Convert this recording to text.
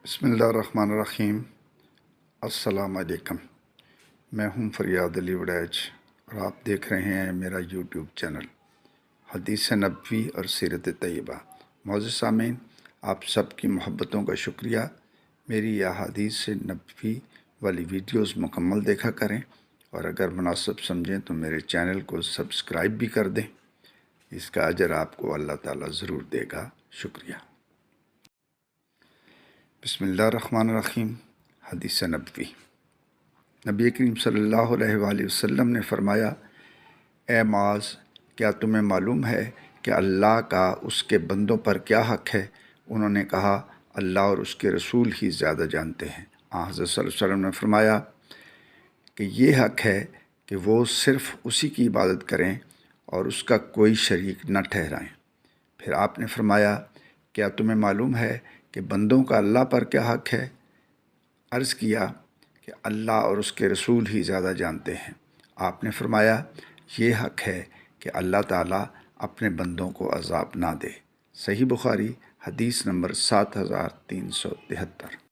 بسم اللہ الرحمن الرحیم۔ السلام علیکم، میں ہوں فریاد علی وڑیچ اور آپ دیکھ رہے ہیں میرا یوٹیوب چینل حدیث نبوی اور سیرت طیبہ۔ معزز سامعین، آپ سب کی محبتوں کا شکریہ۔ میری یہ حدیث نبوی والی ویڈیوز مکمل دیکھا کریں اور اگر مناسب سمجھیں تو میرے چینل کو سبسکرائب بھی کر دیں، اس کا اجر آپ کو اللہ تعالیٰ ضرور دے گا۔ شکریہ۔ بسم اللہ الرحمن الرحیم۔ حدیث نبوی۔ نبی کریم صلی اللہ علیہ وآلہ وسلم نے فرمایا، اے معاذ، کیا تمہیں معلوم ہے کہ اللہ کا اس کے بندوں پر کیا حق ہے؟ انہوں نے کہا، اللہ اور اس کے رسول ہی زیادہ جانتے ہیں۔ حضرت صلی اللہ علیہ وسلم نے فرمایا کہ یہ حق ہے کہ وہ صرف اسی کی عبادت کریں اور اس کا کوئی شریک نہ ٹھہرائیں۔ پھر آپ نے فرمایا، کیا تمہیں معلوم ہے کہ بندوں کا اللہ پر کیا حق ہے؟ عرض کیا کہ اللہ اور اس کے رسول ہی زیادہ جانتے ہیں۔ آپ نے فرمایا، یہ حق ہے کہ اللہ تعالیٰ اپنے بندوں کو عذاب نہ دے۔ صحیح بخاری، حدیث نمبر 7373۔